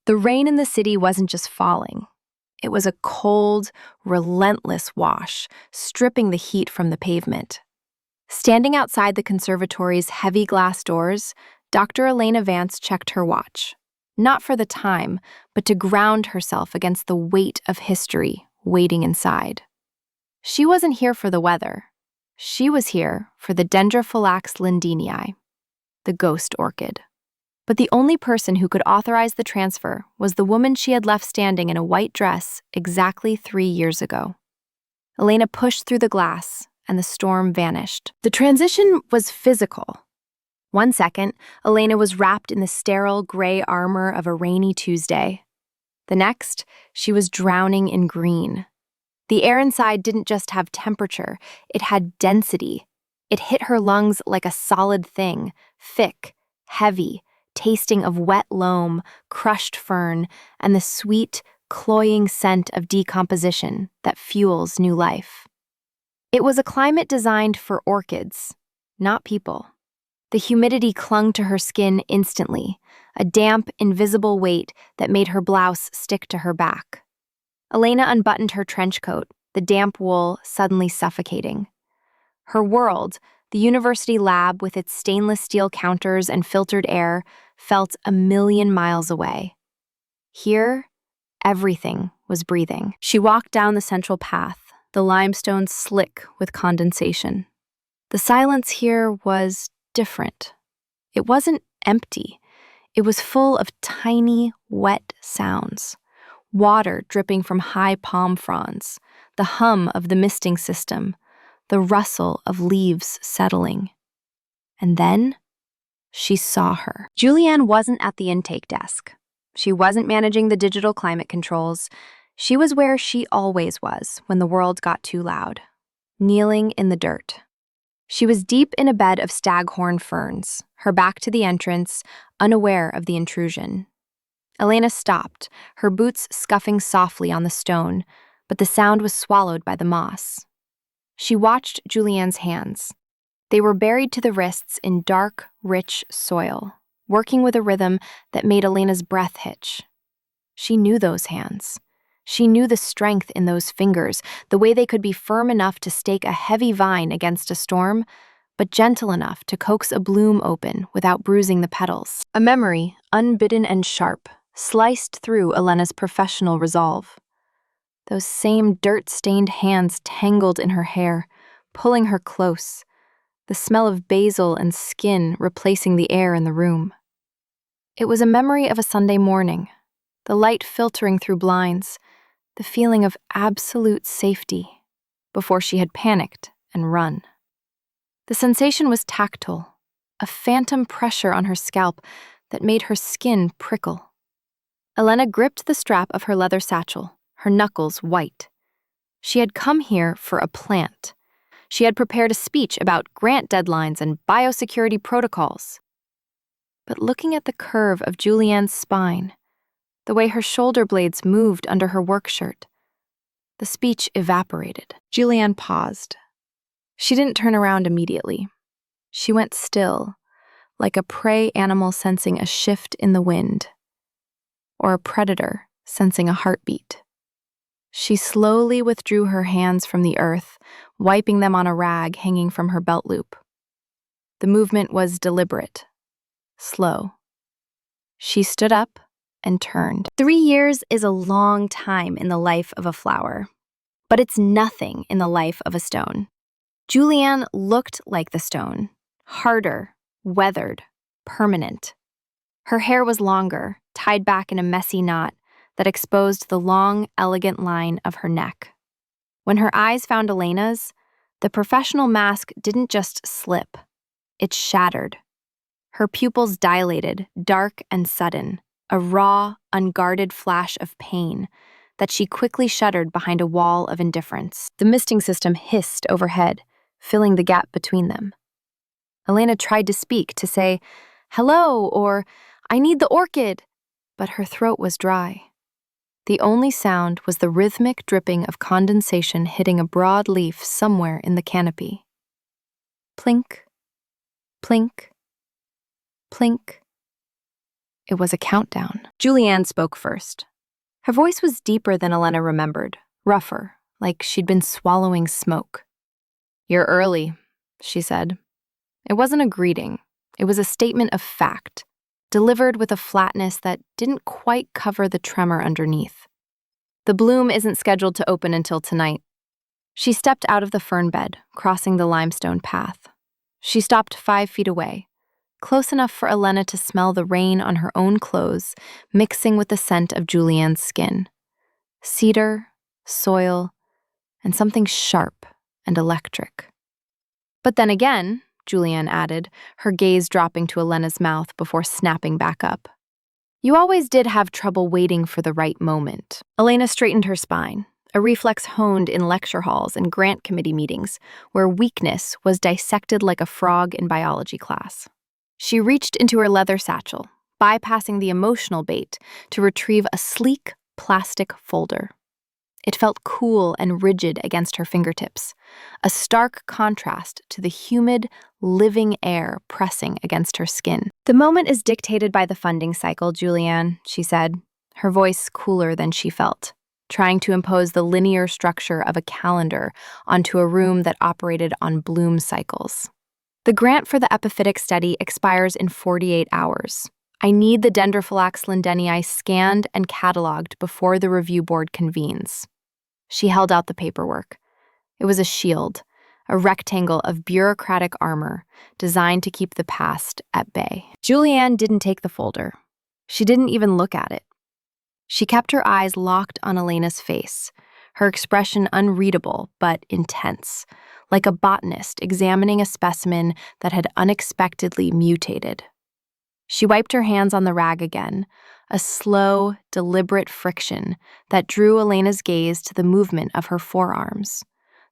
The rain in the city wasn't just falling. It was a cold, relentless wash, stripping the heat from the pavement. Standing outside the conservatory's heavy glass doors, Dr. Elena Vance checked her watch. Not for the time, but to ground herself against the weight of history waiting inside. She wasn't here for the weather. She was here for the Dendrophylax lindinii, the ghost orchid. But the only person who could authorize the transfer was the woman she had left standing in a white dress exactly 3 years ago. Elena pushed through the glass, and the storm vanished. The transition was physical. 1 second, Elena was wrapped in the sterile gray armor of a rainy Tuesday. The next, she was drowning in green. The air inside didn't just have temperature, it had density. It hit her lungs like a solid thing, thick, heavy, tasting of wet loam, crushed fern, and the sweet, cloying scent of decomposition that fuels new life. It was a climate designed for orchids, not people. The humidity clung to her skin instantly, a damp, invisible weight that made her blouse stick to her back. Elena unbuttoned her trench coat, the damp wool suddenly suffocating. Her world, the university lab with its stainless steel counters and filtered air, felt 1,000,000 miles away. Here, everything was breathing. She walked down the central path, the limestone slick with condensation. The silence here was different. It wasn't empty. It was full of tiny, wet sounds. Water dripping from high palm fronds, the hum of the misting system, the rustle of leaves settling. And then she saw her. Julianne wasn't at the intake desk. She wasn't managing the digital climate controls. She was where she always was when the world got too loud, kneeling in the dirt. She was deep in a bed of staghorn ferns, her back to the entrance, unaware of the intrusion. Elena stopped, her boots scuffing softly on the stone, but the sound was swallowed by the moss. She watched Julianne's hands. They were buried to the wrists in dark, rich soil, working with a rhythm that made Elena's breath hitch. She knew those hands. She knew the strength in those fingers, the way they could be firm enough to stake a heavy vine against a storm, but gentle enough to coax a bloom open without bruising the petals. A memory, unbidden and sharp, sliced through Elena's professional resolve. Those same dirt-stained hands tangled in her hair, pulling her close, the smell of basil and skin replacing the air in the room. It was a memory of a Sunday morning, the light filtering through blinds, the feeling of absolute safety, before she had panicked and run. The sensation was tactile, a phantom pressure on her scalp that made her skin prickle. Elena gripped the strap of her leather satchel, her knuckles white. She had come here for a plant. She had prepared a speech about grant deadlines and biosecurity protocols. But looking at the curve of Julianne's spine, the way her shoulder blades moved under her work shirt, the speech evaporated. Julianne paused. She didn't turn around immediately. She went still, like a prey animal sensing a shift in the wind, or a predator sensing a heartbeat. She slowly withdrew her hands from the earth, wiping them on a rag hanging from her belt loop. The movement was deliberate, slow. She stood up and turned. 3 years is a long time in the life of a flower, but it's nothing in the life of a stone. Julianne looked like the stone, harder, weathered, permanent. Her hair was longer, tied back in a messy knot that exposed the long, elegant line of her neck. When her eyes found Elena's, the professional mask didn't just slip, it shattered. Her pupils dilated, dark and sudden, a raw, unguarded flash of pain that she quickly shuttered behind a wall of indifference. The misting system hissed overhead, filling the gap between them. Elena tried to speak, to say, "Hello," or "I need the orchid," but her throat was dry. The only sound was the rhythmic dripping of condensation hitting a broad leaf somewhere in the canopy. Plink, plink, plink. It was a countdown. Julianne spoke first. Her voice was deeper than Elena remembered, rougher, like she'd been swallowing smoke. "You're early," she said. It wasn't a greeting. It was a statement of fact, delivered with a flatness that didn't quite cover the tremor underneath. "The bloom isn't scheduled to open until tonight." She stepped out of the fern bed, crossing the limestone path. She stopped 5 feet away, close enough for Elena to smell the rain on her own clothes, mixing with the scent of Julianne's skin. Cedar, soil, and something sharp and electric. "But then again," Julianne added, her gaze dropping to Elena's mouth before snapping back up, "you always did have trouble waiting for the right moment." Elena straightened her spine, a reflex honed in lecture halls and grant committee meetings, where weakness was dissected like a frog in biology class. She reached into her leather satchel, bypassing the emotional bait, to retrieve a sleek plastic folder. It felt cool and rigid against her fingertips, a stark contrast to the humid, living air pressing against her skin. "The moment is dictated by the funding cycle, Julianne," she said, her voice cooler than she felt, trying to impose the linear structure of a calendar onto a room that operated on bloom cycles. "The grant for the epiphytic study expires in 48 hours. I need the Dendrophylax lindenii scanned and cataloged before the review board convenes." She held out the paperwork. It was a shield, a rectangle of bureaucratic armor designed to keep the past at bay. Julianne didn't take the folder. She didn't even look at it. She kept her eyes locked on Elena's face, her expression unreadable but intense, like a botanist examining a specimen that had unexpectedly mutated. She wiped her hands on the rag again, a slow, deliberate friction that drew Elena's gaze to the movement of her forearms,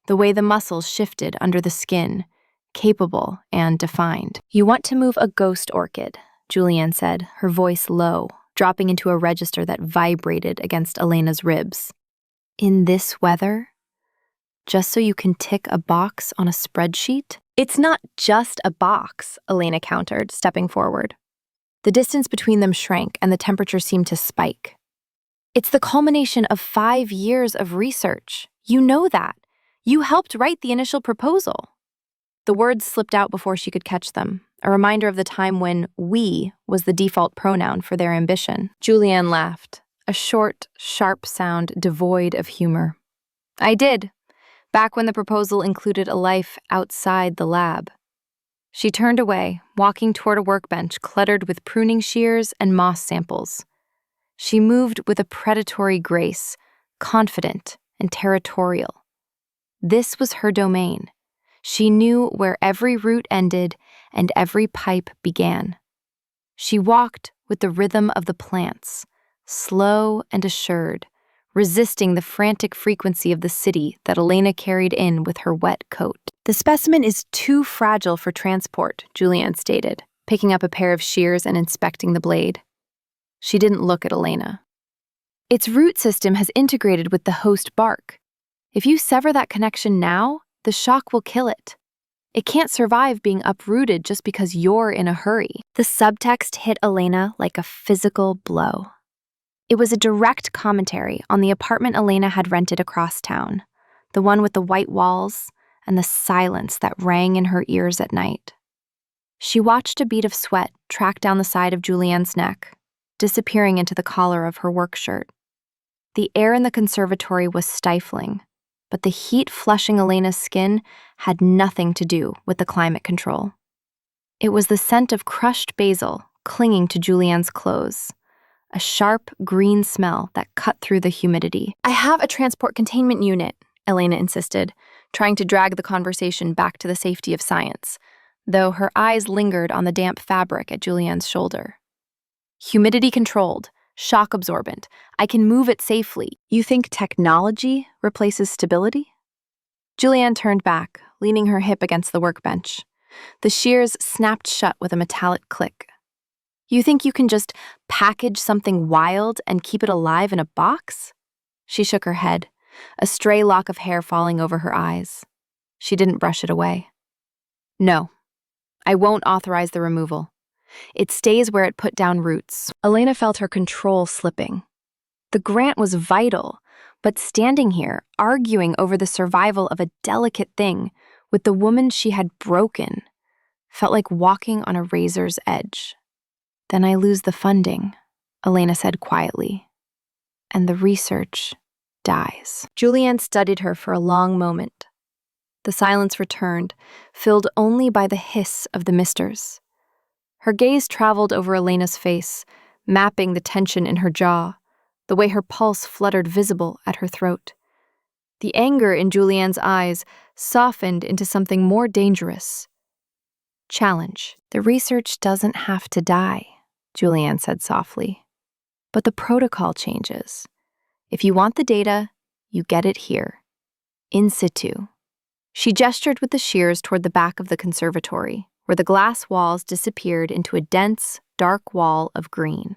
the way the muscles shifted under the skin, capable and defined. "You want to move a ghost orchid," Julianne said, her voice low, dropping into a register that vibrated against Elena's ribs. "In this weather? Just so you can tick a box on a spreadsheet?" "It's not just a box," Elena countered, stepping forward. The distance between them shrank and the temperature seemed to spike. "It's the culmination of 5 years of research. You know that. You helped write the initial proposal." The words slipped out before she could catch them, a reminder of the time when "we" was the default pronoun for their ambition. Julianne laughed, a short, sharp sound devoid of humor. "I did, back when the proposal included a life outside the lab." She turned away, walking toward a workbench cluttered with pruning shears and moss samples. She moved with a predatory grace, confident and territorial. This was her domain. She knew where every root ended and every pipe began. She walked with the rhythm of the plants, slow and assured, resisting the frantic frequency of the city that Elena carried in with her wet coat. "The specimen is too fragile for transport," Julianne stated, picking up a pair of shears and inspecting the blade. She didn't look at Elena. "Its root system has integrated with the host bark. If you sever that connection now, the shock will kill it. It can't survive being uprooted just because you're in a hurry." The subtext hit Elena like a physical blow. It was a direct commentary on the apartment Elena had rented across town, the one with the white walls and the silence that rang in her ears at night. She watched a bead of sweat track down the side of Julianne's neck, disappearing into the collar of her work shirt. The air in the conservatory was stifling, but the heat flushing Elena's skin had nothing to do with the climate control. It was the scent of crushed basil clinging to Julianne's clothes, a sharp green smell that cut through the humidity. "I have a transport containment unit," Elena insisted, trying to drag the conversation back to the safety of science, though her eyes lingered on the damp fabric at Julianne's shoulder. "Humidity controlled, shock absorbent. I can move it safely. You think technology replaces stability?" Julianne turned back, leaning her hip against the workbench. The shears snapped shut with a metallic click. "You think you can just package something wild and keep it alive in a box?" She shook her head, a stray lock of hair falling over her eyes. She didn't brush it away. "No, I won't authorize the removal. It stays where it put down roots. Elena felt her control slipping. The grant was vital, but standing here, arguing over the survival of a delicate thing with the woman she had broken, felt like walking on a razor's edge. Then I lose the funding, Elena said quietly, and the research dies. Julianne studied her for a long moment. The silence returned, filled only by the hiss of the misters. Her gaze traveled over Elena's face, mapping the tension in her jaw, the way her pulse fluttered visible at her throat. The anger in Julianne's eyes softened into something more dangerous. Challenge. The research doesn't have to die, Julianne said softly. But the protocol changes. If you want the data, you get it here, in situ. She gestured with the shears toward the back of the conservatory, where the glass walls disappeared into a dense, dark wall of green.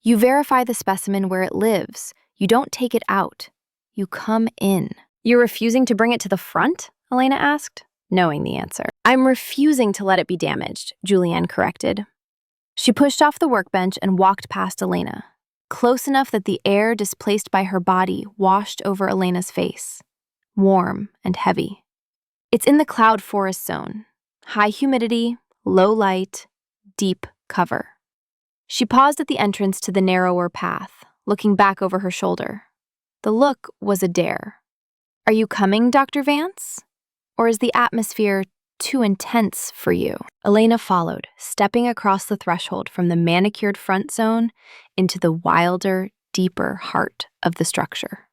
You verify the specimen where it lives. You don't take it out. You come in. You're refusing to bring it to the front? Elena asked, knowing the answer. I'm refusing to let it be damaged, Julianne corrected. She pushed off the workbench and walked past Elena, close enough that the air displaced by her body washed over Elena's face, warm and heavy. It's in the cloud forest zone. High humidity, low light, deep cover. She paused at the entrance to the narrower path, looking back over her shoulder. The look was a dare. Are you coming, Dr. Vance? Or is the atmosphere too intense for you? Elena followed, stepping across the threshold from the manicured front zone into the wilder, deeper heart of the structure.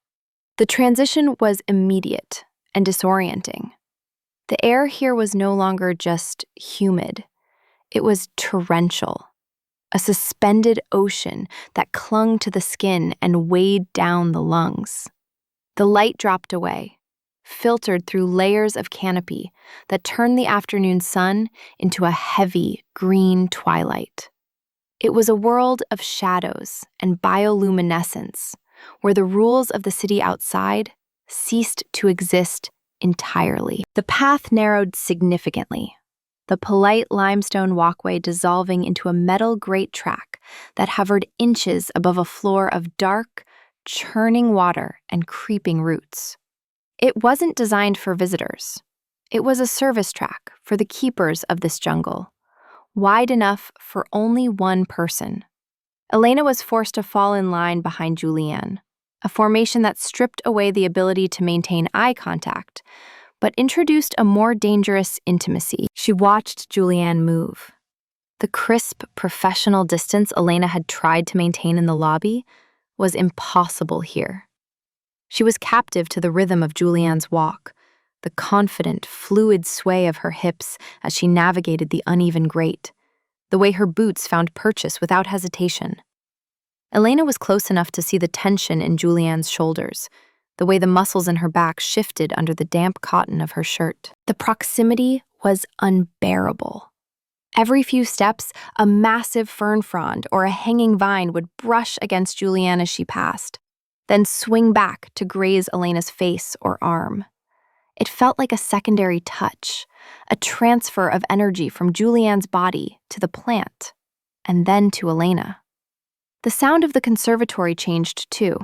The transition was immediate and disorienting. The air here was no longer just humid. It was torrential, a suspended ocean that clung to the skin and weighed down the lungs. The light dropped away, filtered through layers of canopy that turned the afternoon sun into a heavy green twilight. It was a world of shadows and bioluminescence, where the rules of the city outside ceased to exist entirely. The path narrowed significantly, the polite limestone walkway dissolving into a metal grate track that hovered inches above a floor of dark, churning water and creeping roots. It wasn't designed for visitors. It was a service track for the keepers of this jungle, wide enough for only one person. Elena was forced to fall in line behind Julianne, a formation that stripped away the ability to maintain eye contact, but introduced a more dangerous intimacy. She watched Julianne move. The crisp, professional distance Elena had tried to maintain in the lobby was impossible here. She was captive to the rhythm of Julianne's walk, the confident, fluid sway of her hips as she navigated the uneven grate, the way her boots found purchase without hesitation. Elena was close enough to see the tension in Julianne's shoulders, the way the muscles in her back shifted under the damp cotton of her shirt. The proximity was unbearable. Every few steps, a massive fern frond or a hanging vine would brush against Julianne as she passed, then swing back to graze Elena's face or arm. It felt like a secondary touch, a transfer of energy from Julianne's body to the plant, and then to Elena. The sound of the conservatory changed too.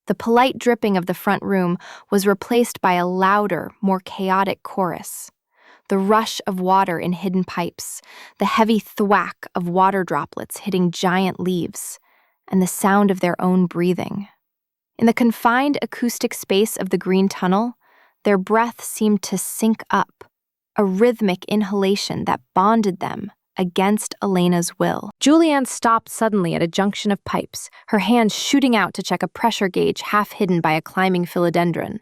The polite dripping of the front room was replaced by a louder, more chaotic chorus. The rush of water in hidden pipes, the heavy thwack of water droplets hitting giant leaves, and the sound of their own breathing. In the confined acoustic space of the green tunnel, their breath seemed to sync up, a rhythmic inhalation that bonded them against Elena's will. Julianne stopped suddenly at a junction of pipes, her hands shooting out to check a pressure gauge half hidden by a climbing philodendron.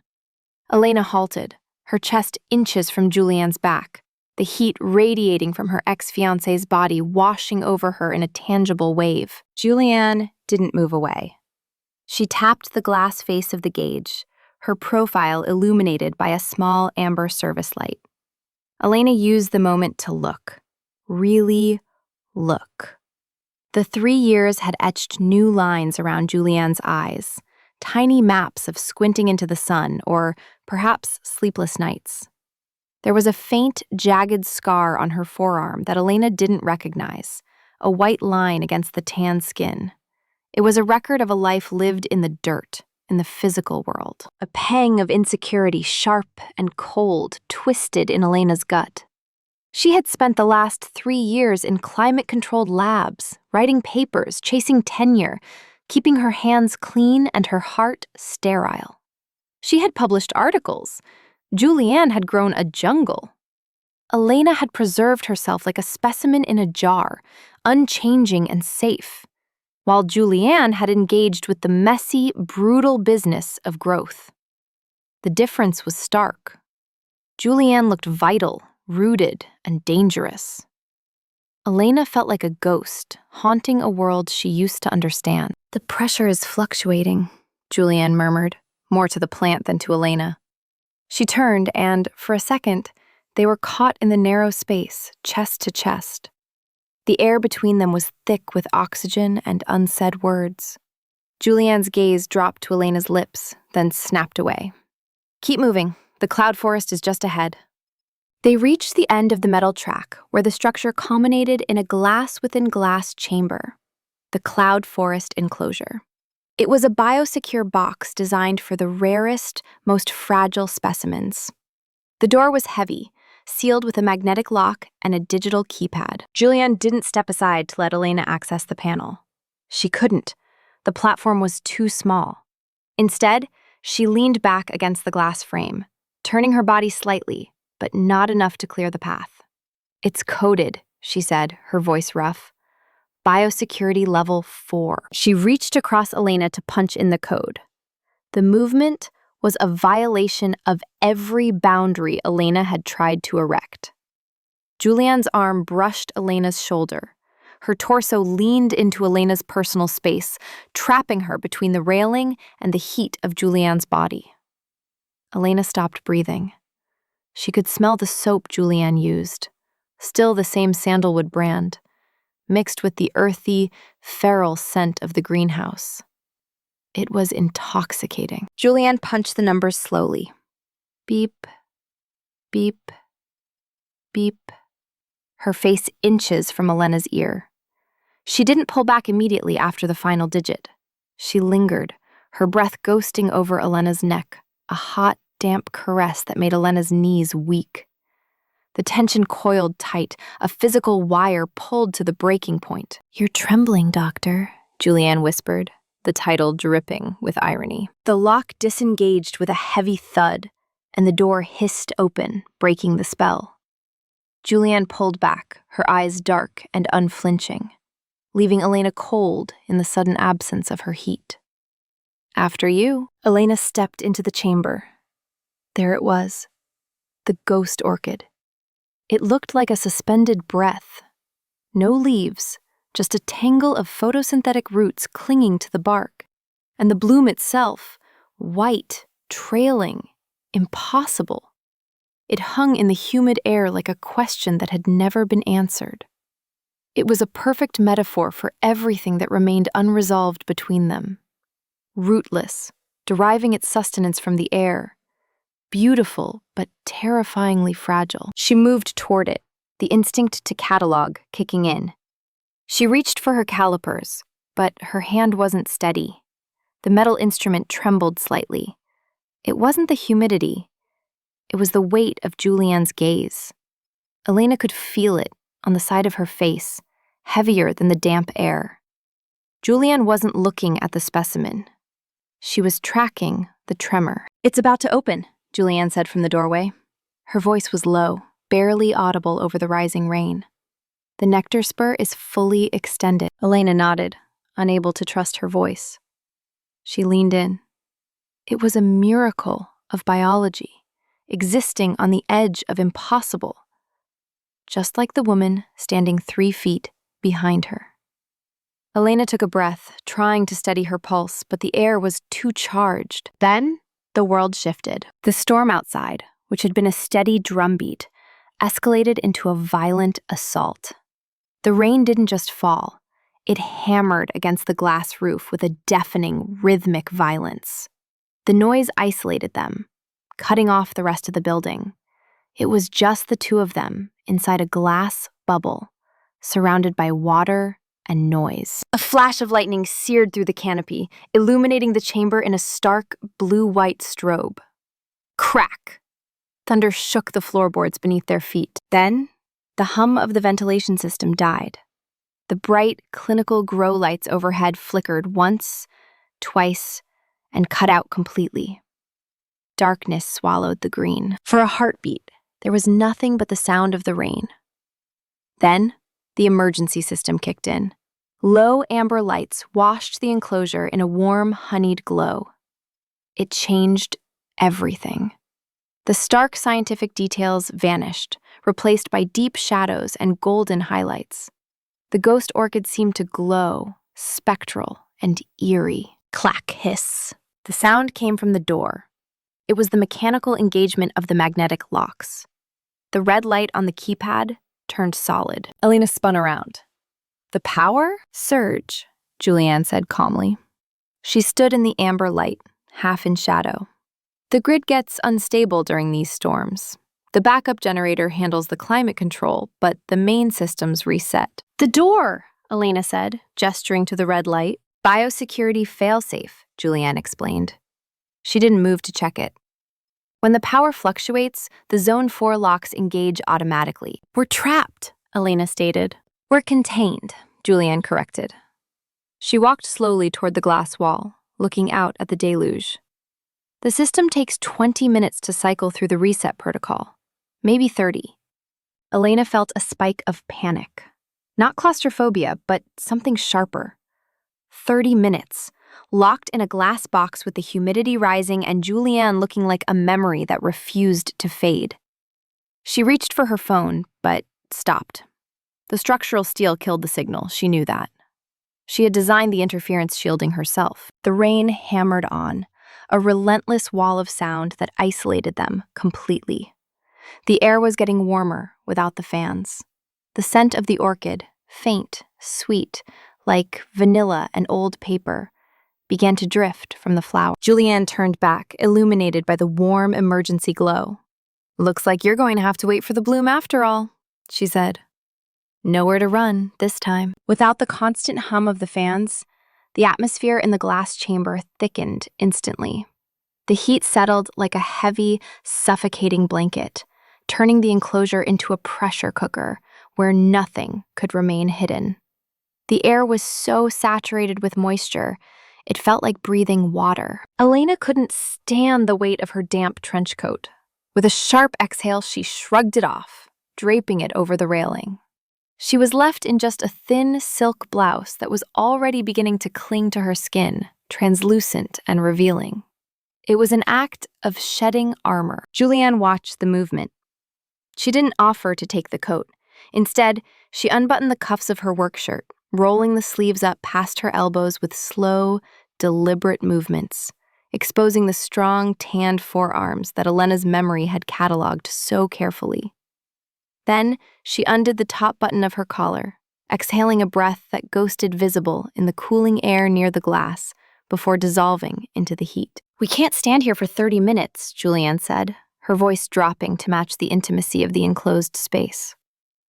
Elena halted, her chest inches from Julianne's back, the heat radiating from her ex-fiancé's body washing over her in a tangible wave. Julianne didn't move away. She tapped the glass face of the gauge, her profile illuminated by a small amber service light. Elena used the moment to look. Really look. The 3 years had etched new lines around Julianne's eyes, tiny maps of squinting into the sun or perhaps sleepless nights. There was a faint, jagged scar on her forearm that Elena didn't recognize, a white line against the tan skin. It was a record of a life lived in the dirt, in the physical world. A pang of insecurity, sharp and cold, twisted in Elena's gut. She had spent the last 3 years in climate-controlled labs, writing papers, chasing tenure, keeping her hands clean and her heart sterile. She had published articles. Julianne had grown a jungle. Elena had preserved herself like a specimen in a jar, unchanging and safe, while Julianne had engaged with the messy, brutal business of growth. The difference was stark. Julianne looked vital, rooted, and dangerous. Elena felt like a ghost, haunting a world she used to understand. "The pressure is fluctuating," Julianne murmured, more to the plant than to Elena. She turned and, for a second, they were caught in the narrow space, chest to chest. The air between them was thick with oxygen and unsaid words. Julianne's gaze dropped to Elena's lips, then snapped away. "Keep moving. The cloud forest is just ahead." They reached the end of the metal track, where the structure culminated in a glass-within-glass chamber, the cloud forest enclosure. It was a biosecure box designed for the rarest, most fragile specimens. The door was heavy, sealed with a magnetic lock and a digital keypad. Julianne didn't step aside to let Elena access the panel. She couldn't. The platform was too small. Instead, she leaned back against the glass frame, turning her body slightly, but not enough to clear the path. "It's coded," she said, her voice rough. "Biosecurity level 4. She reached across Elena to punch in the code. The movement was a violation of every boundary Elena had tried to erect. Julianne's arm brushed Elena's shoulder. Her torso leaned into Elena's personal space, trapping her between the railing and the heat of Julianne's body. Elena stopped breathing. She could smell the soap Julianne used, still the same sandalwood brand, mixed with the earthy, feral scent of the greenhouse. It was intoxicating. Julianne punched the numbers slowly. Beep, beep, beep. Her face inches from Elena's ear. She didn't pull back immediately after the final digit. She lingered, her breath ghosting over Elena's neck, a hot, damp caress that made Elena's knees weak. The tension coiled tight, a physical wire pulled to the breaking point. "You're trembling, Doctor," Julianne whispered, the title dripping with irony. The lock disengaged with a heavy thud, and the door hissed open, breaking the spell. Julianne pulled back, her eyes dark and unflinching, leaving Elena cold in the sudden absence of her heat. "After you." Elena stepped into the chamber. There it was, the ghost orchid. It looked like a suspended breath. No leaves, just a tangle of photosynthetic roots clinging to the bark. And the bloom itself, white, trailing, impossible. It hung in the humid air like a question that had never been answered. It was a perfect metaphor for everything that remained unresolved between them. Rootless, deriving its sustenance from the air. Beautiful, but terrifyingly fragile. She moved toward it, the instinct to catalog kicking in. She reached for her calipers, but her hand wasn't steady. The metal instrument trembled slightly. It wasn't the humidity. It was the weight of Julianne's gaze. Elena could feel it on the side of her face, heavier than the damp air. Julianne wasn't looking at the specimen. She was tracking the tremor. "It's about to open," Julianne said from the doorway. Her voice was low, barely audible over the rising rain. "The nectar spur is fully extended." Elena nodded, unable to trust her voice. She leaned in. It was a miracle of biology, existing on the edge of impossible, just like the woman standing 3 feet behind her. Elena took a breath, trying to steady her pulse, but the air was too charged. Then, the world shifted. The storm outside, which had been a steady drumbeat, escalated into a violent assault. The rain didn't just fall. It hammered against the glass roof with a deafening, rhythmic violence. The noise isolated them, cutting off the rest of the building. It was just the two of them inside a glass bubble, surrounded by water and noise. A flash of lightning seared through the canopy, illuminating the chamber in a stark blue-white strobe. Crack! Thunder shook the floorboards beneath their feet. Then, the hum of the ventilation system died. The bright, clinical grow lights overhead flickered once, twice, and cut out completely. Darkness swallowed the green. For a heartbeat, there was nothing but the sound of the rain. Then, the emergency system kicked in. Low amber lights washed the enclosure in a warm, honeyed glow. It changed everything. The stark scientific details vanished, replaced by deep shadows and golden highlights. The ghost orchid seemed to glow, spectral and eerie. Clack hiss. The sound came from the door. It was the mechanical engagement of the magnetic locks. The red light on the keypad turned solid. Elena spun around. The power? Surge, Julianne said calmly. She stood in the amber light, half in shadow. The grid gets unstable during these storms. The backup generator handles the climate control, but the main systems reset. The door, Elena said, gesturing to the red light. Biosecurity failsafe, Julianne explained. She didn't move to check it. When the power fluctuates, the Zone 4 locks engage automatically. We're trapped, Elena stated. We're contained, Julianne corrected. She walked slowly toward the glass wall, looking out at the deluge. The system takes 20 minutes to cycle through the reset protocol, maybe 30. Elena felt a spike of panic. Not claustrophobia, but something sharper. 30 minutes, locked in a glass box with the humidity rising and Julianne looking like a memory that refused to fade. She reached for her phone, but stopped. The structural steel killed the signal, she knew that. She had designed the interference shielding herself. The rain hammered on, a relentless wall of sound that isolated them completely. The air was getting warmer without the fans. The scent of the orchid, faint, sweet, like vanilla and old paper, began to drift from the flower. Julianne turned back, illuminated by the warm emergency glow. Looks like you're going to have to wait for the bloom after all, she said. Nowhere to run this time. Without the constant hum of the fans, the atmosphere in the glass chamber thickened instantly. The heat settled like a heavy, suffocating blanket, turning the enclosure into a pressure cooker where nothing could remain hidden. The air was so saturated with moisture, it felt like breathing water. Elena couldn't stand the weight of her damp trench coat. With a sharp exhale, she shrugged it off, draping it over the railing. She was left in just a thin silk blouse that was already beginning to cling to her skin, translucent and revealing. It was an act of shedding armor. Julianne watched the movement. She didn't offer to take the coat. Instead, she unbuttoned the cuffs of her work shirt, rolling the sleeves up past her elbows with slow, deliberate movements, exposing the strong, tanned forearms that Elena's memory had cataloged so carefully. Then, she undid the top button of her collar, exhaling a breath that ghosted visible in the cooling air near the glass before dissolving into the heat. We can't stand here for 30 minutes, Julianne said, her voice dropping to match the intimacy of the enclosed space.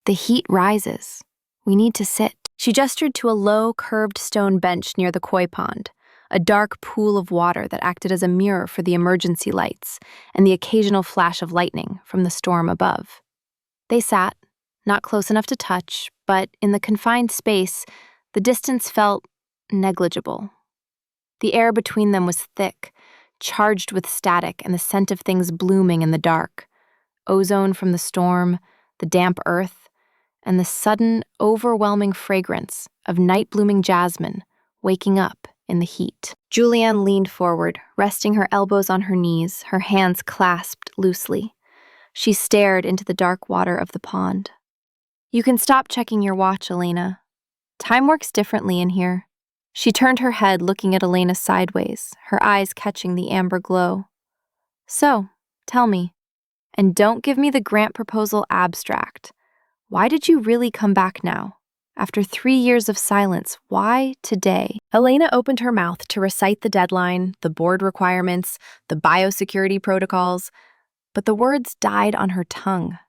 The heat rises. We need to sit. She gestured to a low, curved stone bench near the koi pond, a dark pool of water that acted as a mirror for the emergency lights and the occasional flash of lightning from the storm above. They sat, not close enough to touch, but in the confined space, the distance felt negligible. The air between them was thick, charged with static and the scent of things blooming in the dark, ozone from the storm, the damp earth, and the sudden, overwhelming fragrance of night-blooming jasmine waking up in the heat. Julianne leaned forward, resting her elbows on her knees, her hands clasped loosely. She stared into the dark water of the pond. You can stop checking your watch, Elena. Time works differently in here. She turned her head, looking at Elena sideways, her eyes catching the amber glow. So, tell me, and don't give me the grant proposal abstract. Why did you really come back now? After 3 years of silence, why today? Elena opened her mouth to recite the deadline, the board requirements, the biosecurity protocols, but the words died on her tongue.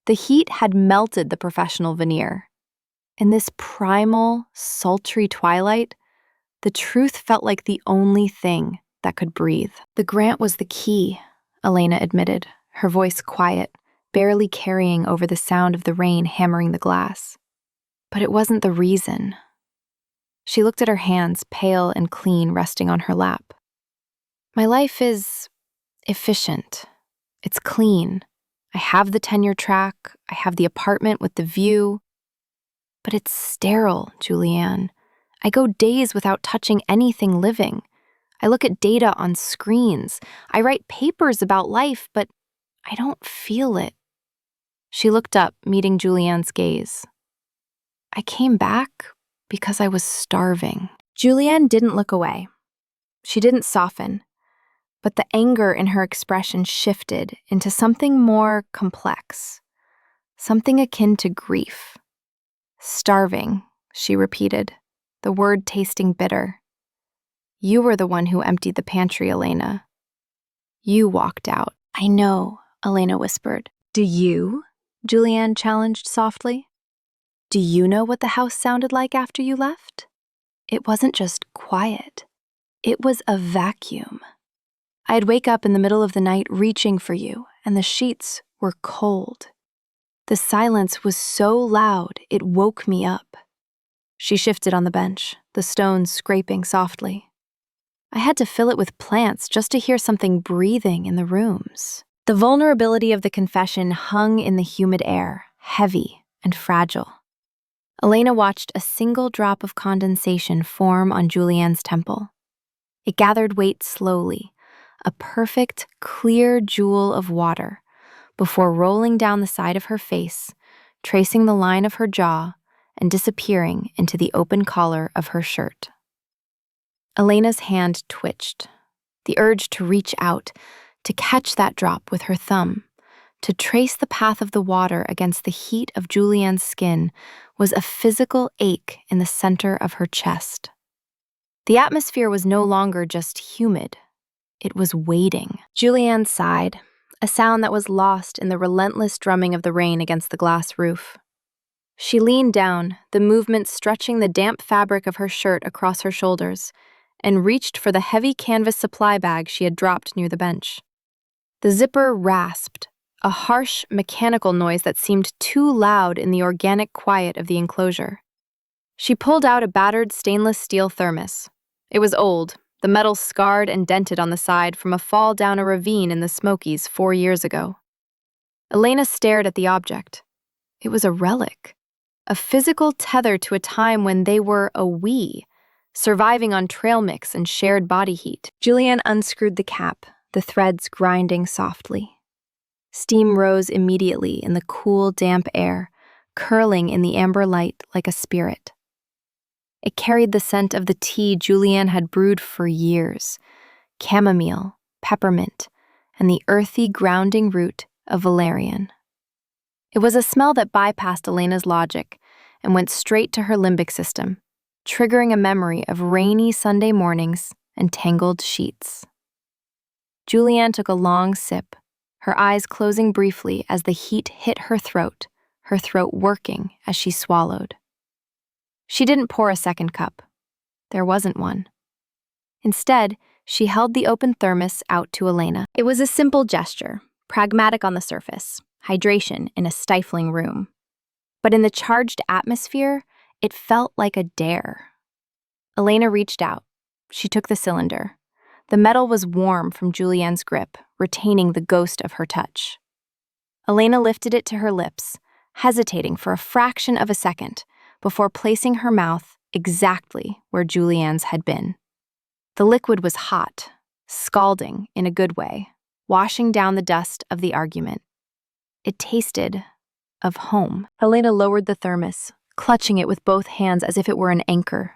The heat had melted the professional veneer. In this primal, sultry twilight, the truth felt like the only thing that could breathe. The grant was the key, Elena admitted, her voice quiet, barely carrying over the sound of the rain hammering the glass. But it wasn't the reason. She looked at her hands, pale and clean, resting on her lap. My life is efficient. It's clean. I have the tenure track. I have the apartment with the view. But it's sterile, Julianne. I go days without touching anything living. I look at data on screens. I write papers about life, but I don't feel it. She looked up, meeting Julianne's gaze. I came back because I was starving. Julianne didn't look away. She didn't soften, but the anger in her expression shifted into something more complex, something akin to grief. Starving, she repeated, the word tasting bitter. You were the one who emptied the pantry, Elena. You walked out. I know, Elena whispered. Do you? Julianne challenged softly. Do you know what the house sounded like after you left? It wasn't just quiet. It was a vacuum. I'd wake up in the middle of the night reaching for you, and the sheets were cold. The silence was so loud, it woke me up. She shifted on the bench, the stones scraping softly. I had to fill it with plants just to hear something breathing in the rooms. The vulnerability of the confession hung in the humid air, heavy and fragile. Elena watched a single drop of condensation form on Julianne's temple. It gathered weight slowly, a perfect, clear jewel of water, before rolling down the side of her face, tracing the line of her jaw, and disappearing into the open collar of her shirt. Elena's hand twitched, the urge to reach out, to catch that drop with her thumb, to trace the path of the water against the heat of Julianne's skin was a physical ache in the center of her chest. The atmosphere was no longer just humid. It was waiting. Julianne sighed, a sound that was lost in the relentless drumming of the rain against the glass roof. She leaned down, the movement stretching the damp fabric of her shirt across her shoulders, and reached for the heavy canvas supply bag she had dropped near the bench. The zipper rasped, a harsh, mechanical noise that seemed too loud in the organic quiet of the enclosure. She pulled out a battered stainless steel thermos. It was old, the metal scarred and dented on the side from a fall down a ravine in the Smokies 4 years ago. Elena stared at the object. It was a relic, a physical tether to a time when they were a we, surviving on trail mix and shared body heat. Julianne unscrewed the cap, the threads grinding softly. Steam rose immediately in the cool, damp air, curling in the amber light like a spirit. It carried the scent of the tea Julianne had brewed for years, chamomile, peppermint, and the earthy, grounding root of valerian. It was a smell that bypassed Elena's logic and went straight to her limbic system, triggering a memory of rainy Sunday mornings and tangled sheets. Julianne took a long sip, her eyes closing briefly as the heat hit her throat working as she swallowed. She didn't pour a second cup. There wasn't one. Instead, she held the open thermos out to Elena. It was a simple gesture, pragmatic on the surface, hydration in a stifling room. But in the charged atmosphere, it felt like a dare. Elena reached out. She took the cylinder. The metal was warm from Julianne's grip, retaining the ghost of her touch. Elena lifted it to her lips, hesitating for a fraction of a second before placing her mouth exactly where Julianne's had been. The liquid was hot, scalding in a good way, washing down the dust of the argument. It tasted of home. Elena lowered the thermos, clutching it with both hands as if it were an anchor.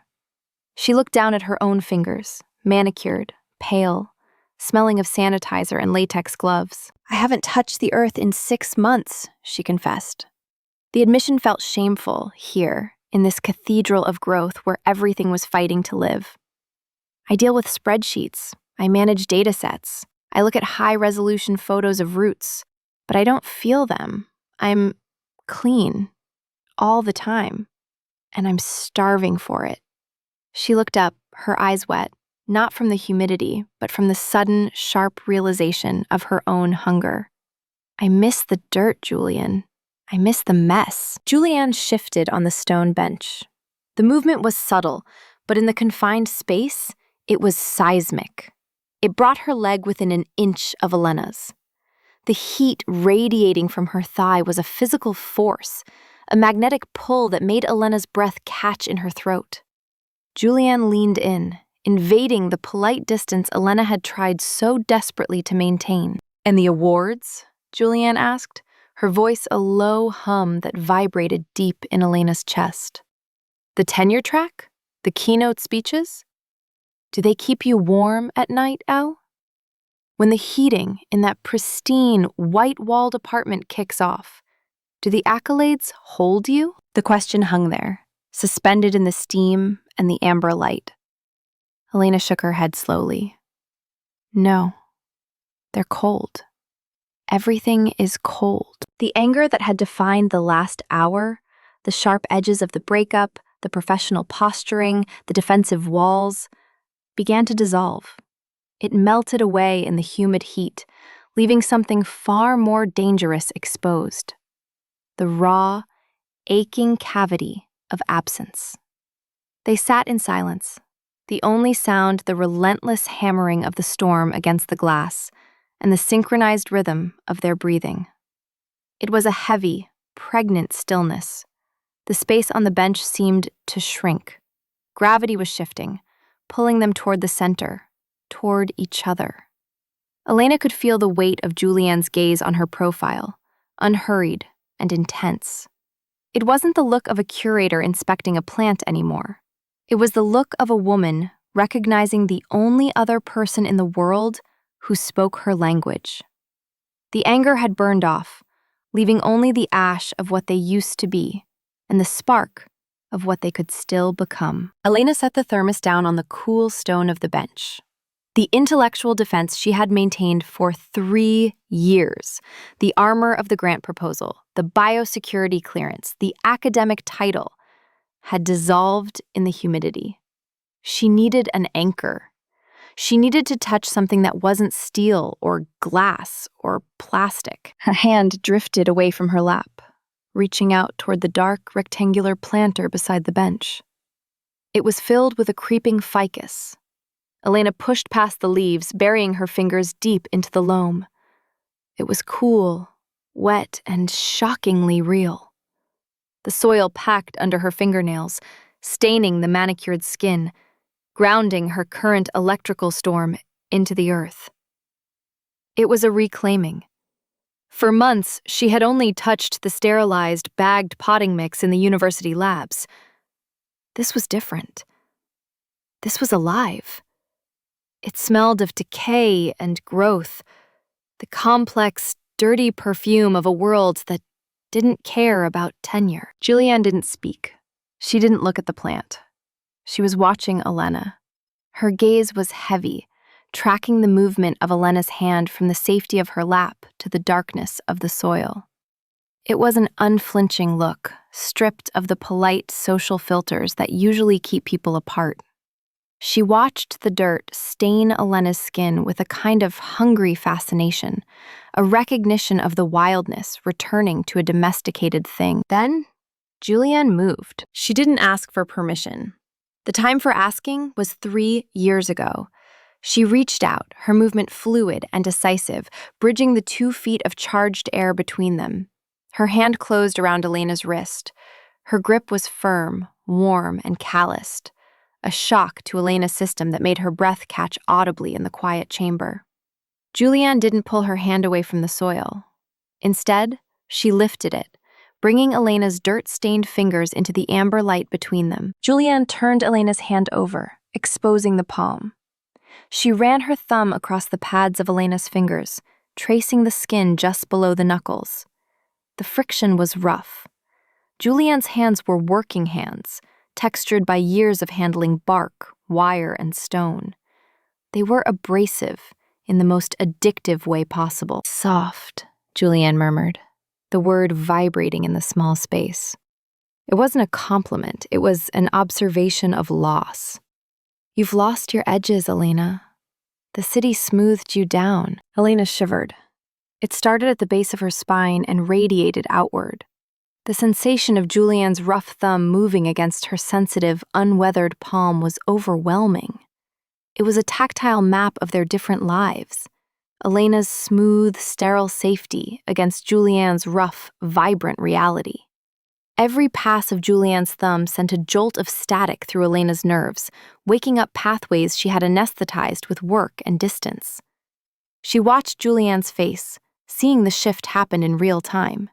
She looked down at her own fingers, manicured, pale, smelling of sanitizer and latex gloves. I haven't touched the earth in 6 months, she confessed. The admission felt shameful here, in this cathedral of growth where everything was fighting to live. I deal with spreadsheets. I manage data sets. I look at high-resolution photos of roots, but I don't feel them. I'm clean all the time, and I'm starving for it." She looked up, her eyes wet, not from the humidity, but from the sudden, sharp realization of her own hunger. "I miss the dirt, Julian. I miss the mess." Julianne shifted on the stone bench. The movement was subtle, but in the confined space, it was seismic. It brought her leg within an inch of Elena's. The heat radiating from her thigh was a physical force, a magnetic pull that made Elena's breath catch in her throat. Julianne leaned in, invading the polite distance Elena had tried so desperately to maintain. "And the awards?" Julianne asked, her voice a low hum that vibrated deep in Elena's chest. "The tenure track? The keynote speeches? Do they keep you warm at night, Elle? When the heating in that pristine, white-walled apartment kicks off, do the accolades hold you?" The question hung there, suspended in the steam and the amber light. Elena shook her head slowly. "No, they're cold. Everything is cold." The anger that had defined the last hour, the sharp edges of the breakup, the professional posturing, the defensive walls, began to dissolve. It melted away in the humid heat, leaving something far more dangerous exposed: the raw, aching cavity of absence. They sat in silence, the only sound the relentless hammering of the storm against the glass and the synchronized rhythm of their breathing. It was a heavy, pregnant stillness. The space on the bench seemed to shrink. Gravity was shifting, pulling them toward the center, toward each other. Elena could feel the weight of Julianne's gaze on her profile, unhurried and intense. It wasn't the look of a curator inspecting a plant anymore. It was the look of a woman recognizing the only other person in the world who spoke her language. The anger had burned off, leaving only the ash of what they used to be and the spark of what they could still become. Elena set the thermos down on the cool stone of the bench. The intellectual defense she had maintained for 3 years, the armor of the grant proposal, the biosecurity clearance, the academic title, had dissolved in the humidity. She needed an anchor. She needed to touch something that wasn't steel or glass or plastic. A hand drifted away from her lap, reaching out toward the dark, rectangular planter beside the bench. It was filled with a creeping ficus. Elena pushed past the leaves, burying her fingers deep into the loam. It was cool, wet, and shockingly real. The soil packed under her fingernails, staining the manicured skin, grounding her current electrical storm into the earth. It was a reclaiming. For months, she had only touched the sterilized, bagged potting mix in the university labs. This was different. This was alive. It smelled of decay and growth, the complex, dirty perfume of a world that didn't care about tenure. Julianne didn't speak. She didn't look at the plant. She was watching Elena. Her gaze was heavy, tracking the movement of Elena's hand from the safety of her lap to the darkness of the soil. It was an unflinching look, stripped of the polite social filters that usually keep people apart. She watched the dirt stain Elena's skin with a kind of hungry fascination, a recognition of the wildness returning to a domesticated thing. Then, Julianne moved. She didn't ask for permission. The time for asking was 3 years ago. She reached out, her movement fluid and decisive, bridging the 2 feet of charged air between them. Her hand closed around Elena's wrist. Her grip was firm, warm, and calloused, a shock to Elena's system that made her breath catch audibly in the quiet chamber. Julianne didn't pull her hand away from the soil. Instead, she lifted it, bringing Elena's dirt-stained fingers into the amber light between them. Julianne turned Elena's hand over, exposing the palm. She ran her thumb across the pads of Elena's fingers, tracing the skin just below the knuckles. The friction was rough. Julianne's hands were working hands, textured by years of handling bark, wire, and stone. They were abrasive, in the most addictive way possible. Soft, Julianne murmured, the word vibrating in the small space. It wasn't a compliment, it was an observation of loss. You've lost your edges, Elena. The city smoothed you down. Elena shivered. It started at the base of her spine and radiated outward. The sensation of Julianne's rough thumb moving against her sensitive, unweathered palm was overwhelming. It was a tactile map of their different lives. Elena's smooth, sterile safety against Julianne's rough, vibrant reality. Every pass of Julianne's thumb sent a jolt of static through Elena's nerves, waking up pathways she had anesthetized with work and distance. She watched Julianne's face, seeing the shift happen in real time.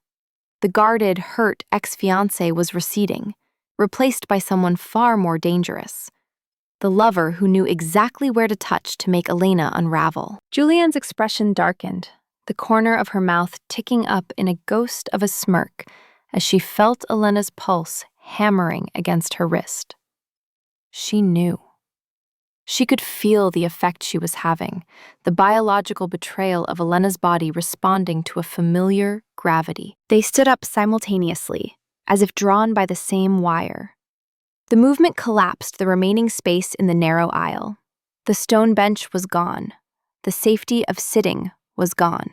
The guarded, hurt ex-fiancé was receding, replaced by someone far more dangerous. The lover who knew exactly where to touch to make Elena unravel. Julianne's expression darkened, the corner of her mouth ticking up in a ghost of a smirk as she felt Elena's pulse hammering against her wrist. She knew. She could feel the effect she was having, the biological betrayal of Elena's body responding to a familiar gravity. They stood up simultaneously, as if drawn by the same wire. The movement collapsed the remaining space in the narrow aisle. The stone bench was gone. The safety of sitting was gone.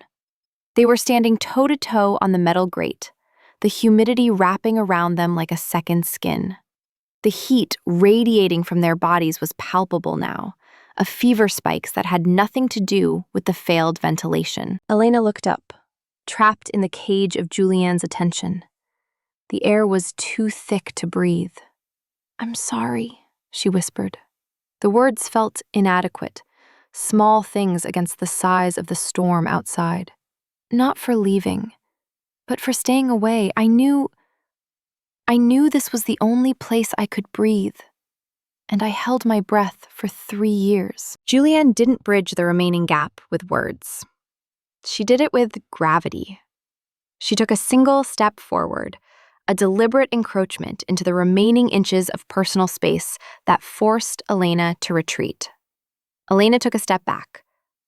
They were standing toe-to-toe on the metal grate, the humidity wrapping around them like a second skin. The heat radiating from their bodies was palpable now, a fever spikes that had nothing to do with the failed ventilation. Elena looked up, trapped in the cage of Julianne's attention. The air was too thick to breathe. "I'm sorry," she whispered. The words felt inadequate, small things against the size of the storm outside. Not for leaving, but for staying away. I knew this was the only place I could breathe, and I held my breath for 3 years. Julianne didn't bridge the remaining gap with words. She did it with gravity. She took a single step forward, a deliberate encroachment into the remaining inches of personal space that forced Elena to retreat. Elena took a step back,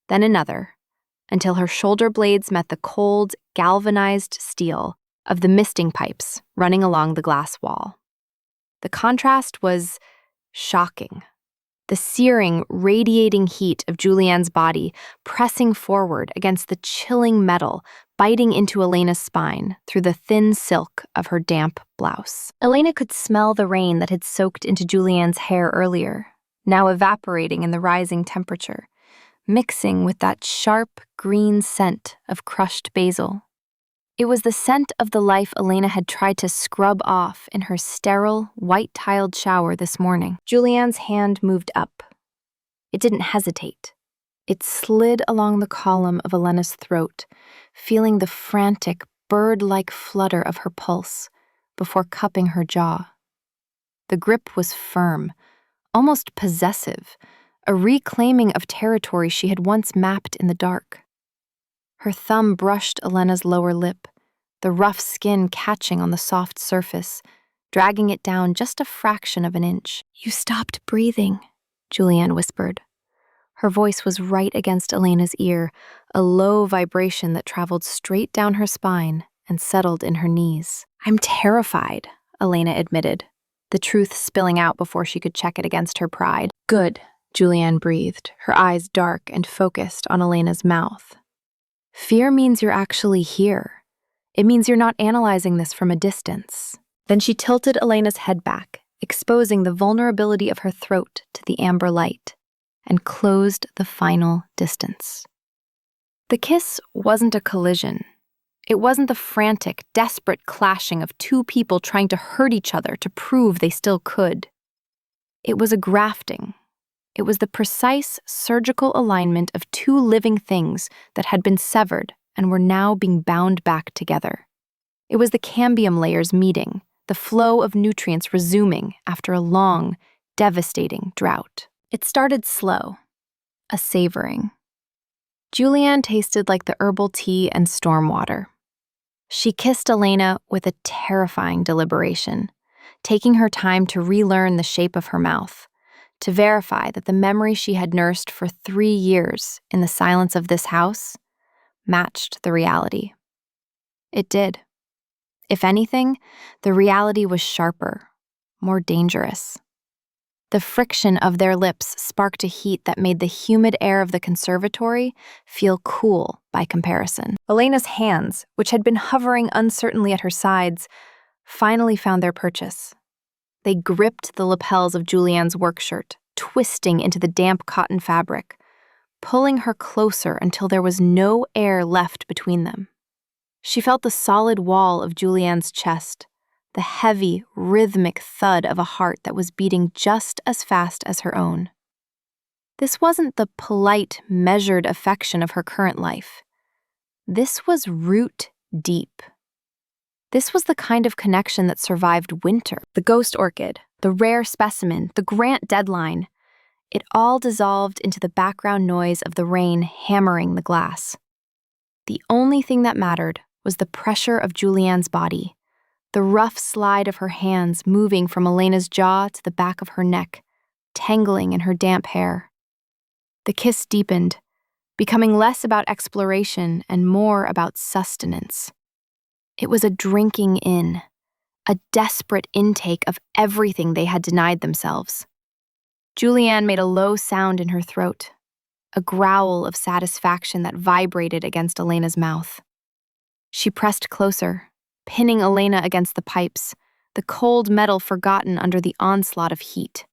then another, until her shoulder blades met the cold, galvanized steel of the misting pipes running along the glass wall. The contrast was shocking. The searing, radiating heat of Julianne's body pressing forward against the chilling metal, biting into Elena's spine through the thin silk of her damp blouse. Elena could smell the rain that had soaked into Julianne's hair earlier, now evaporating in the rising temperature, mixing with that sharp green scent of crushed basil. It was the scent of the life Elena had tried to scrub off in her sterile, white-tiled shower this morning. Julianne's hand moved up. It didn't hesitate. It slid along the column of Elena's throat, feeling the frantic, bird-like flutter of her pulse before cupping her jaw. The grip was firm, almost possessive, a reclaiming of territory she had once mapped in the dark. Her thumb brushed Elena's lower lip, the rough skin catching on the soft surface, dragging it down just a fraction of an inch. "You stopped breathing," Julianne whispered. Her voice was right against Elena's ear, a low vibration that traveled straight down her spine and settled in her knees. "I'm terrified," Elena admitted, the truth spilling out before she could check it against her pride. "Good," Julianne breathed, her eyes dark and focused on Elena's mouth. "Fear means you're actually here. It means you're not analyzing this from a distance." Then she tilted Elena's head back, exposing the vulnerability of her throat to the amber light, and closed the final distance. The kiss wasn't a collision. It wasn't the frantic, desperate clashing of two people trying to hurt each other to prove they still could. It was a grafting. It was the precise surgical alignment of two living things that had been severed and were now being bound back together. It was the cambium layers meeting, the flow of nutrients resuming after a long, devastating drought. It started slow, a savoring. Julianne tasted like the herbal tea and storm water. She kissed Elena with a terrifying deliberation, taking her time to relearn the shape of her mouth, to verify that the memory she had nursed for 3 years in the silence of this house matched the reality. It did. If anything, the reality was sharper, more dangerous. The friction of their lips sparked a heat that made the humid air of the conservatory feel cool by comparison. Elena's hands, which had been hovering uncertainly at her sides, finally found their purchase. They gripped the lapels of Julianne's work shirt, twisting into the damp cotton fabric, pulling her closer until there was no air left between them. She felt the solid wall of Julianne's chest, the heavy, rhythmic thud of a heart that was beating just as fast as her own. This wasn't the polite, measured affection of her current life. This was root deep. This was the kind of connection that survived winter. The ghost orchid, the rare specimen, the grant deadline. It all dissolved into the background noise of the rain hammering the glass. The only thing that mattered was the pressure of Julianne's body, the rough slide of her hands moving from Elena's jaw to the back of her neck, tangling in her damp hair. The kiss deepened, becoming less about exploration and more about sustenance. It was a drinking in, a desperate intake of everything they had denied themselves. Julianne made a low sound in her throat, a growl of satisfaction that vibrated against Elena's mouth. She pressed closer, pinning Elena against the pipes, the cold metal forgotten under the onslaught of heat.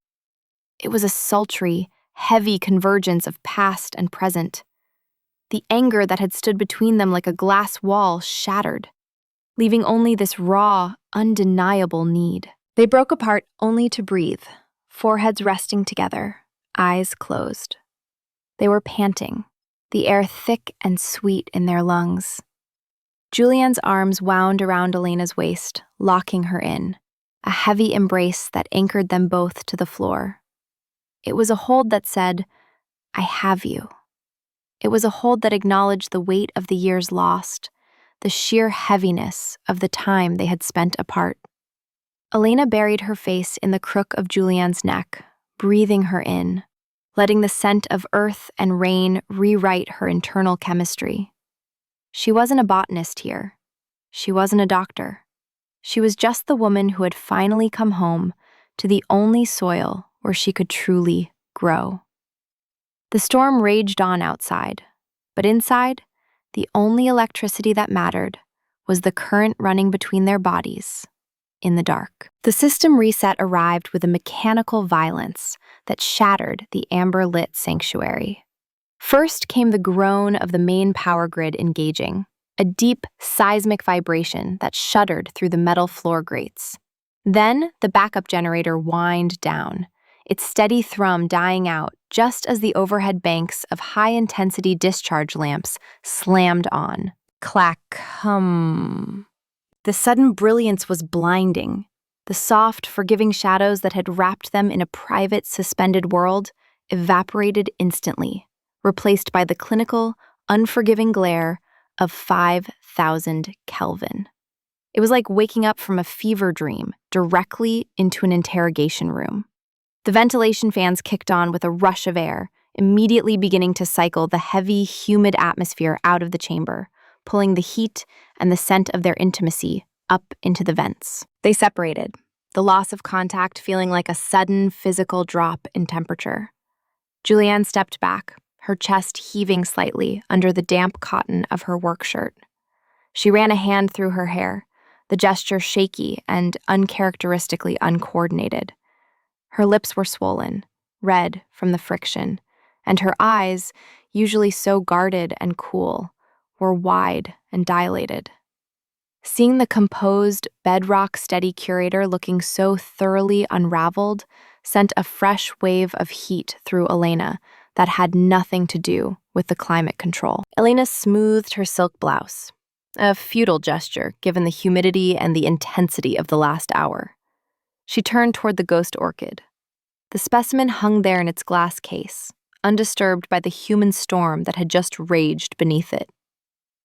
It was a sultry, heavy convergence of past and present. The anger that had stood between them like a glass wall shattered, leaving only this raw, undeniable need. They broke apart only to breathe, foreheads resting together, eyes closed. They were panting, the air thick and sweet in their lungs. Julianne's arms wound around Elena's waist, locking her in, a heavy embrace that anchored them both to the floor. It was a hold that said, "I have you." It was a hold that acknowledged the weight of the years lost, the sheer heaviness of the time they had spent apart. Elena buried her face in the crook of Julianne's neck, breathing her in, letting the scent of earth and rain rewrite her internal chemistry. She wasn't a botanist here. She wasn't a doctor. She was just the woman who had finally come home to the only soil where she could truly grow. The storm raged on outside, but inside, the only electricity that mattered was the current running between their bodies in the dark. The system reset arrived with a mechanical violence that shattered the amber-lit sanctuary. First came the groan of the main power grid engaging, a deep, seismic vibration that shuddered through the metal floor grates. Then the backup generator whined down, its steady thrum dying out just as the overhead banks of high-intensity discharge lamps slammed on. Clack, hum. The sudden brilliance was blinding. The soft, forgiving shadows that had wrapped them in a private, suspended world evaporated instantly, replaced by the clinical, unforgiving glare of 5,000 Kelvin. It was like waking up from a fever dream directly into an interrogation room. The ventilation fans kicked on with a rush of air, immediately beginning to cycle the heavy, humid atmosphere out of the chamber, pulling the heat and the scent of their intimacy up into the vents. They separated, the loss of contact feeling like a sudden physical drop in temperature. Julianne stepped back, her chest heaving slightly under the damp cotton of her work shirt. She ran a hand through her hair, the gesture shaky and uncharacteristically uncoordinated. Her lips were swollen, red from the friction, and her eyes, usually so guarded and cool, were wide and dilated. Seeing the composed, bedrock-steady curator looking so thoroughly unraveled sent a fresh wave of heat through Elena that had nothing to do with the climate control. Elena smoothed her silk blouse, a futile gesture given the humidity and the intensity of the last hour. She turned toward the ghost orchid. The specimen hung there in its glass case, undisturbed by the human storm that had just raged beneath it.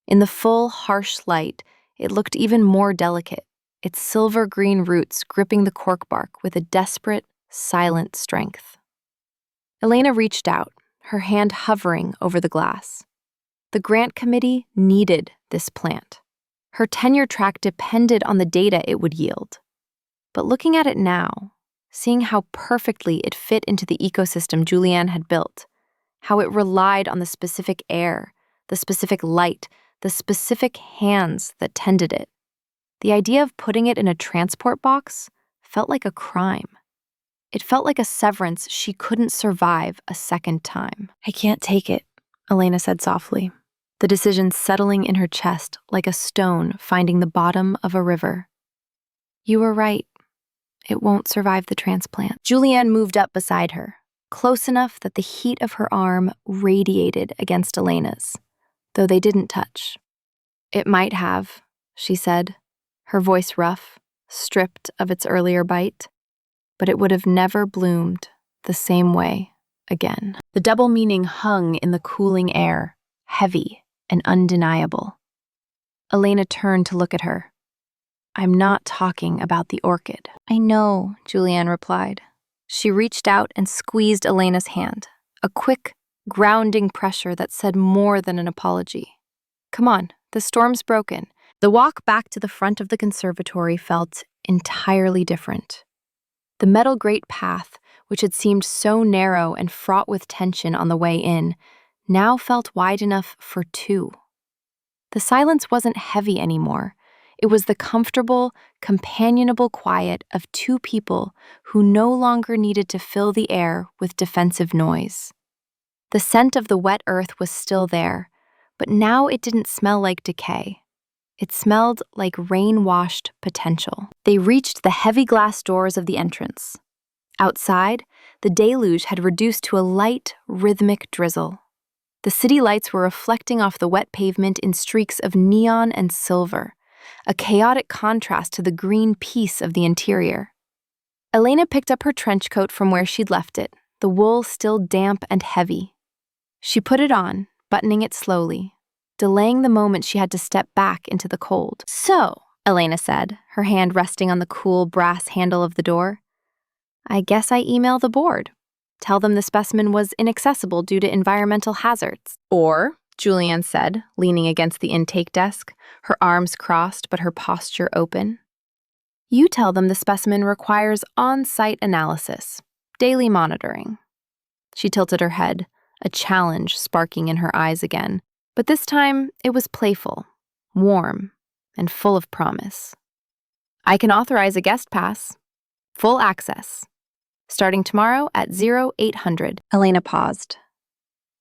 In the full, harsh light, it looked even more delicate, its silver-green roots gripping the cork bark with a desperate, silent strength. Elena reached out, her hand hovering over the glass. The grant committee needed this plant. Her tenure track depended on the data it would yield. But looking at it now, seeing how perfectly it fit into the ecosystem Julianne had built, how it relied on the specific air, the specific light, the specific hands that tended it, the idea of putting it in a transport box felt like a crime. It felt like a severance she couldn't survive a second time. "I can't take it," Elena said softly, the decision settling in her chest like a stone finding the bottom of a river. "You were right. It won't survive the transplant." Julianne moved up beside her, close enough that the heat of her arm radiated against Elena's, though they didn't touch. "It might have," she said, her voice rough, stripped of its earlier bite, "but it would have never bloomed the same way again." The double meaning hung in the cooling air, heavy and undeniable. Elena turned to look at her. "I'm not talking about the orchid." "I know," Julianne replied. She reached out and squeezed Elena's hand, a quick, grounding pressure that said more than an apology. "Come on, the storm's broken." The walk back to the front of the conservatory felt entirely different. The metal grate path, which had seemed so narrow and fraught with tension on the way in, now felt wide enough for two. The silence wasn't heavy anymore. It was the comfortable, companionable quiet of two people who no longer needed to fill the air with defensive noise. The scent of the wet earth was still there, but now it didn't smell like decay. It smelled like rain-washed potential. They reached the heavy glass doors of the entrance. Outside, the deluge had reduced to a light, rhythmic drizzle. The city lights were reflecting off the wet pavement in streaks of neon and silver, a chaotic contrast to the green peace of the interior. Elena picked up her trench coat from where she'd left it, the wool still damp and heavy. She put it on, buttoning it slowly, delaying the moment she had to step back into the cold. "So," Elena said, her hand resting on the cool brass handle of the door, "I guess I email the board. Tell them the specimen was inaccessible due to environmental hazards." "Or," Julianne said, leaning against the intake desk, her arms crossed but her posture open, "you tell them the specimen requires on-site analysis, daily monitoring." She tilted her head, a challenge sparking in her eyes again, but this time it was playful, warm, and full of promise. "I can authorize a guest pass. Full access. Starting tomorrow at 0800. Elena paused.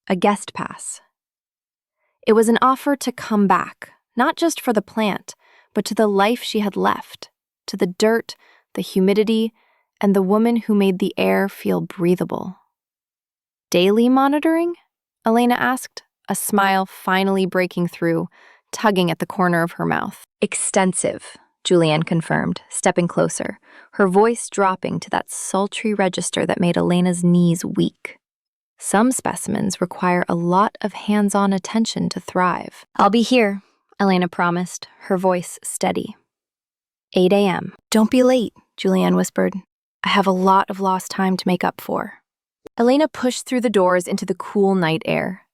A guest pass. It was an offer to come back, not just for the plant, but to the life she had left, to the dirt, the humidity, and the woman who made the air feel breathable. "Daily monitoring?" Elena asked, a smile finally breaking through, tugging at the corner of her mouth. "Extensive," Julianne confirmed, stepping closer, her voice dropping to that sultry register that made Elena's knees weak. "Some specimens require a lot of hands-on attention to thrive." "I'll be here," Elena promised, her voice steady. 8 a.m. "Don't be late," Julianne whispered. "I have a lot of lost time to make up for." Elena pushed through the doors into the cool night air.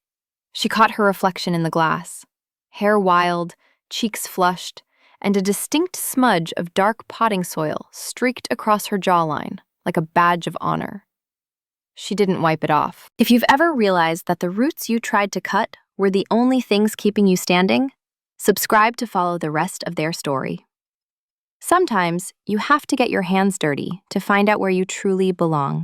She caught her reflection in the glass, hair wild, cheeks flushed, and a distinct smudge of dark potting soil streaked across her jawline like a badge of honor. She didn't wipe it off. If you've ever realized that the roots you tried to cut were the only things keeping you standing, subscribe to follow the rest of their story. Sometimes you have to get your hands dirty to find out where you truly belong.